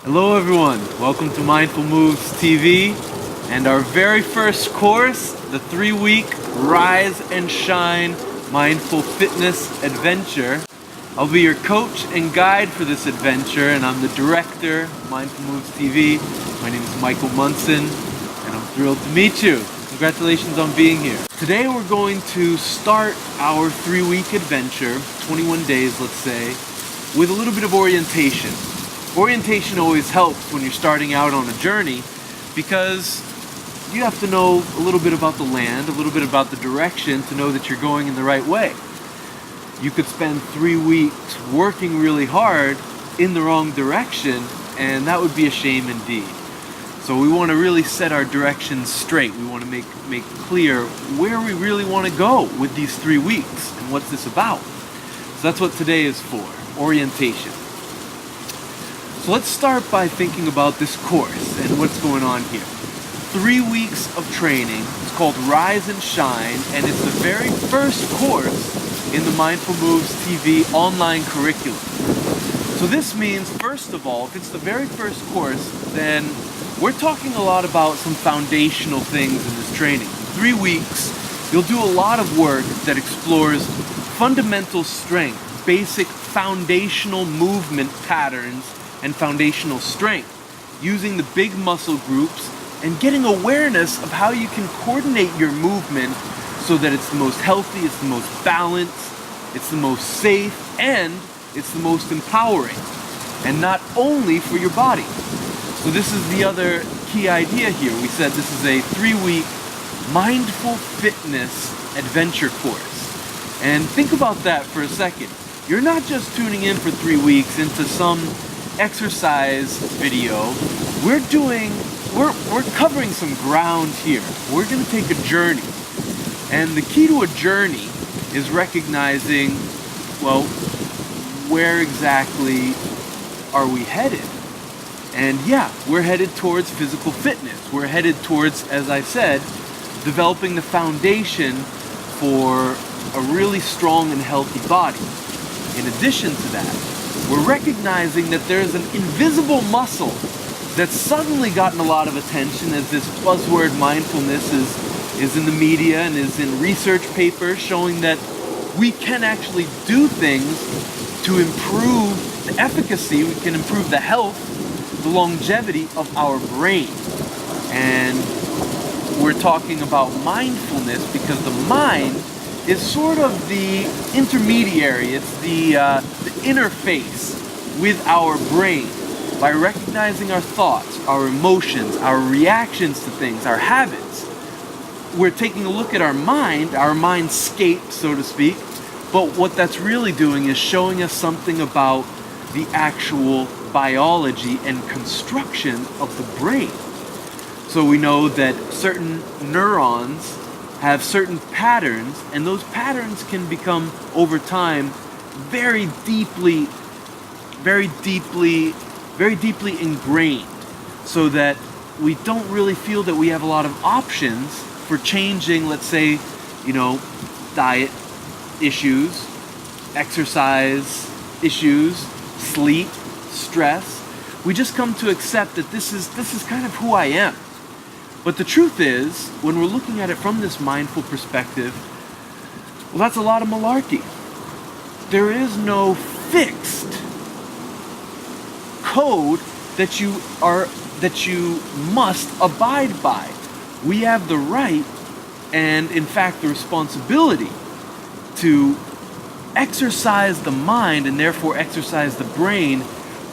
Hello everyone, welcome to MindfulMoves TV and our very first course, the 3-week Rise and Shine Mindful Fitness Adventure. I'll be your coach and guide for this adventure, and I'm the director of MindfulMoves TV. My name is Michael Munson and I'm thrilled to meet you. Congratulations on being here. Today we're going to start our 3-week adventure, 21 days let's say, with a little bit of orientation. Orientation always helps when you're starting out on a journey because you have to know a little bit about the land, a little bit about the direction to know that you're going in the right way. You could spend 3 weeks working really hard in the wrong direction, and that would be a shame indeed. So we want to really set our directions straight. We want to make clear where we really want to go with these 3 weeks and what's this about. So that's what today is for, orientation. So let's start by thinking about this course and what's going on here. 3 weeks of training. It's called Rise and Shine, and it's the very first course in the MindfulMoves TV online curriculum. So this means, first of all, if it's the very first course, then we're talking a lot about some foundational things in this training. 3 weeks, you'll do a lot of work that explores fundamental strength, basic foundational movement patterns, and foundational strength, using the big muscle groups and getting awareness of how you can coordinate your movement so that it's the most healthy, it's the most balanced, it's the most safe, and it's the most empowering. And not only for your body. So this is the other key idea here. We said this is a 3-week mindful fitness adventure course. And think about that for a second. You're not just tuning in for 3 weeks into some exercise video. We're covering some ground here. We're going to take a journey. And the key to a journey is recognizing, well, where exactly are we headed? And yeah, we're headed towards physical fitness. We're headed towards, as I said, developing the foundation for a really strong and healthy body. In addition to that, we're recognizing that there's an invisible muscle that's suddenly gotten a lot of attention as this buzzword mindfulness is in the media and is in research papers showing that we can actually do things to improve the efficacy, we can improve the health, the longevity of our brain. And we're talking about mindfulness because the mind is sort of the intermediary, it's the interface with our brain. By recognizing our thoughts, our emotions, our reactions to things, our habits, we're taking a look at our mindscape, so to speak, but what that's really doing is showing us something about the actual biology and construction of the brain. So we know that certain neurons have certain patterns, and those patterns can become, over time, very deeply ingrained, so that we don't really feel that we have a lot of options for changing, let's say, diet issues, exercise issues, sleep, stress. We just come to accept that this is kind of who I am. But the truth is, when we're looking at it from this mindful perspective, well, that's a lot of malarkey. There is no fixed code that you must abide by. We have the right and, in fact, the responsibility to exercise the mind and therefore exercise the brain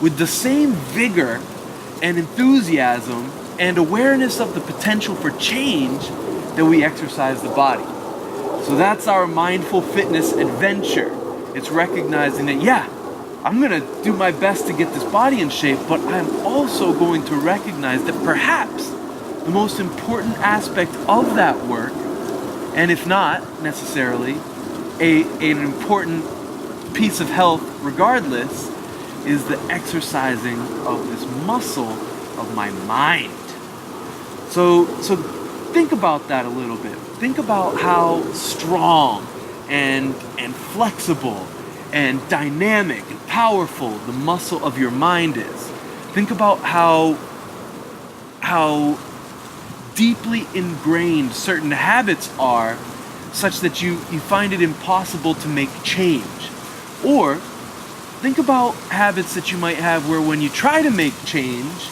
with the same vigor and enthusiasm and awareness of the potential for change that we exercise the body. So that's our mindful fitness adventure. It's recognizing that, yeah, I'm going to do my best to get this body in shape, but I'm also going to recognize that perhaps the most important aspect of that work, and if not necessarily an important piece of health regardless, is the exercising of this muscle of my mind. So think about that a little bit. Think about how strong and flexible and dynamic and powerful the muscle of your mind is. Think about how deeply ingrained certain habits are, such that you find it impossible to make change. Or think about habits that you might have where when you try to make change,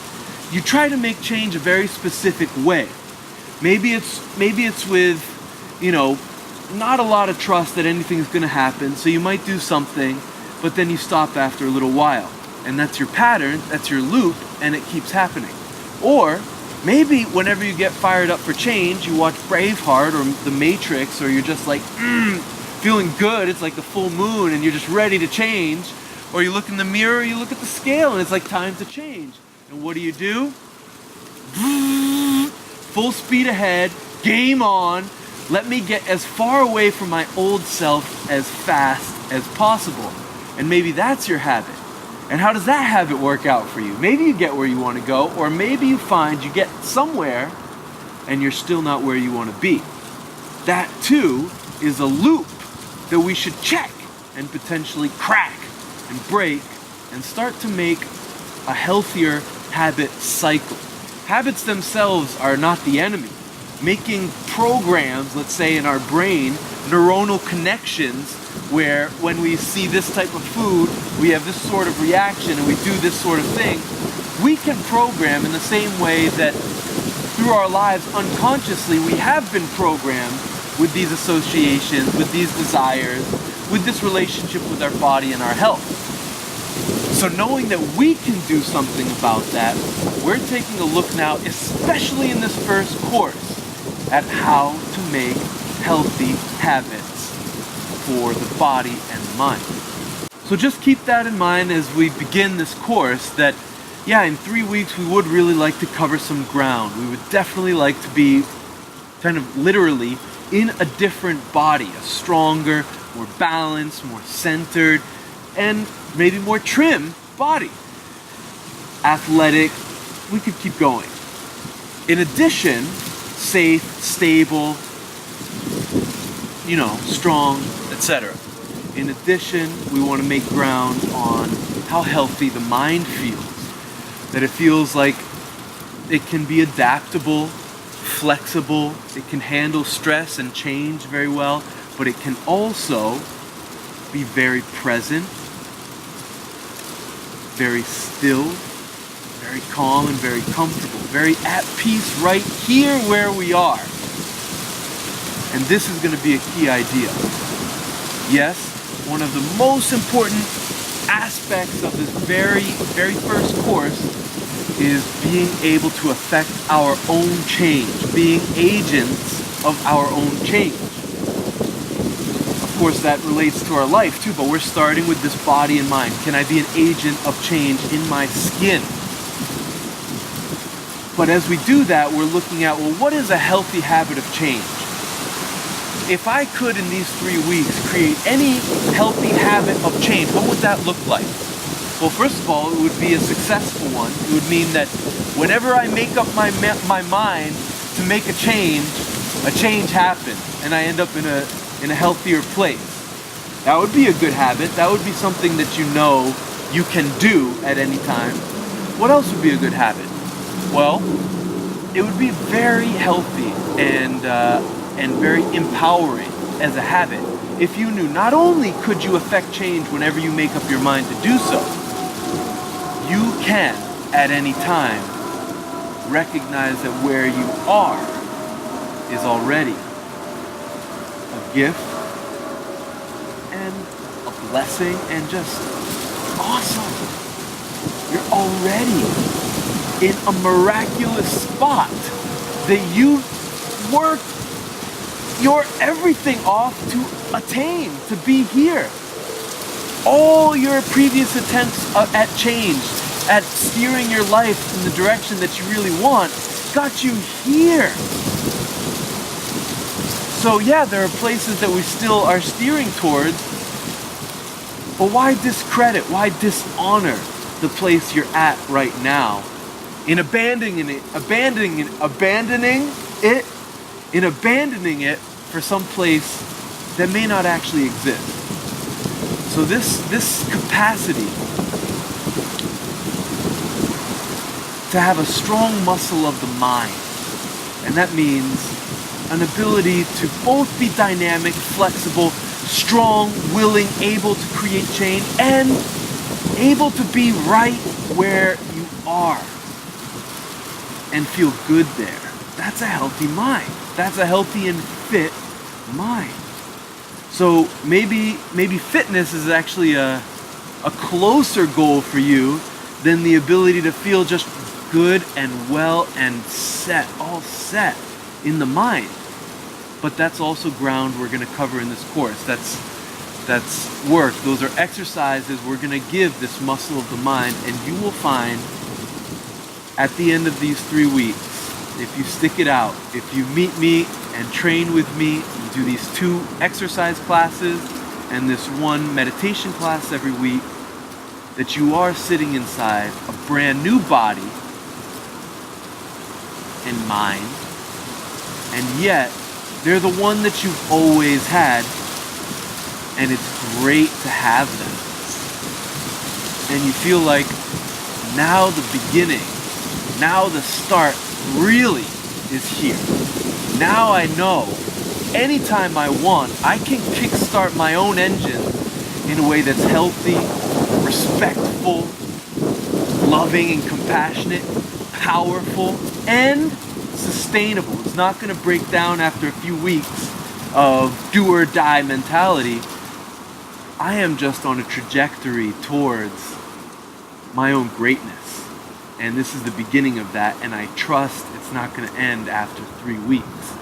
you try to make change a very specific way. Maybe it's with, not a lot of trust that anything's going to happen, so you might do something, but then you stop after a little while. And that's your pattern, that's your loop, and it keeps happening. Or maybe whenever you get fired up for change, you watch Braveheart or The Matrix, or you're just like, feeling good, it's like the full moon, and you're just ready to change. Or you look in the mirror, you look at the scale, and it's like time to change. And what do? Full speed ahead, game on. Let me get as far away from my old self as fast as possible. And maybe that's your habit. And how does that habit work out for you? Maybe you get where you want to go, or maybe you find you get somewhere and you're still not where you want to be. That too is a loop that we should check and potentially crack and break and start to make a healthier habit cycle. Habits themselves are not the enemy. Making programs, let's say in our brain, neuronal connections, where when we see this type of food, we have this sort of reaction and we do this sort of thing, we can program in the same way that through our lives unconsciously we have been programmed with these associations, with these desires, with this relationship with our body and our health. So knowing that we can do something about that, we're taking a look now, especially in this first course, at how to make healthy habits for the body and the mind. So just keep that in mind as we begin this course, that in 3 weeks we would really like to cover some ground. We would definitely like to be kind of literally in a different body, a stronger, more balanced, more centered, and maybe more trim body. Athletic, we could keep going. In addition, safe, stable, strong, etc. In addition, we want to make ground on how healthy the mind feels. That it feels like it can be adaptable, flexible, it can handle stress and change very well, but it can also be very present, very still, very calm and very comfortable, very at peace right here where we are. And this is going to be a key idea. Yes, one of the most important aspects of this very, very first course is being able to affect our own change, being agents of our own change. Of course, that relates to our life too, but we're starting with this body and mind. Can I be an agent of change in my skin? But as we do that, we're looking at, what is a healthy habit of change? If I could, in these 3 weeks, create any healthy habit of change, what would that look like? Well, first of all, it would be a successful one. It would mean that whenever I make up my mind to make a change happens, and I end up in a healthier place. That would be a good habit. That would be something that you can do at any time. What else would be a good habit? Well, it would be very healthy and very empowering as a habit if you knew not only could you affect change whenever you make up your mind to do so, you can at any time recognize that where you are is already a gift and a blessing and just awesome. You're already in a miraculous spot that you worked your everything off to attain, to be here. All your previous attempts at change, at steering your life in the direction that you really want, got you here. So there are places that we still are steering towards, but why discredit, why dishonor the place you're at right now in abandoning it for some place that may not actually exist. So this capacity to have a strong muscle of the mind. And that means an ability to both be dynamic, flexible, strong, willing, able to create change, and able to be right where you are and feel good there. That's a healthy mind. That's a healthy and fit mind. So maybe fitness is actually a closer goal for you than the ability to feel just good and well and all set in the mind. But that's also ground we're going to cover in this course. That's work. Those are exercises we're going to give this muscle of the mind, and you will find at the end of these 3 weeks, if you stick it out, if you meet me and train with me, you do these 2 exercise classes and this 1 meditation class every week, that you are sitting inside a brand new body and mind, and yet they're the one that you've always had, and it's great to have them. And you feel like now the beginning, now the start really is here. Now I know anytime I want, I can kickstart my own engine in a way that's healthy, respectful, loving and compassionate, powerful, and sustainable. It's not going to break down after a few weeks of do or die mentality. I am just on a trajectory towards my own greatness. And this is the beginning of that, and I trust it's not going to end after 3 weeks.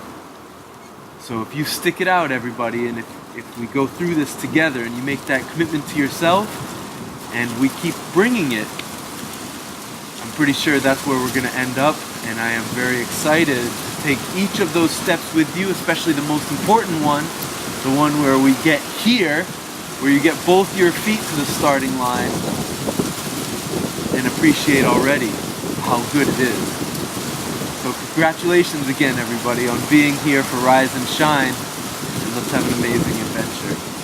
So if you stick it out, everybody, and if we go through this together and you make that commitment to yourself and we keep bringing it, I'm pretty sure that's where we're going to end up, and I am very excited to take each of those steps with you, especially the most important one, the one where we get here, where you get both your feet to the starting line and appreciate already how good it is. So congratulations again, everybody, on being here for Rise and Shine, and let's have an amazing adventure.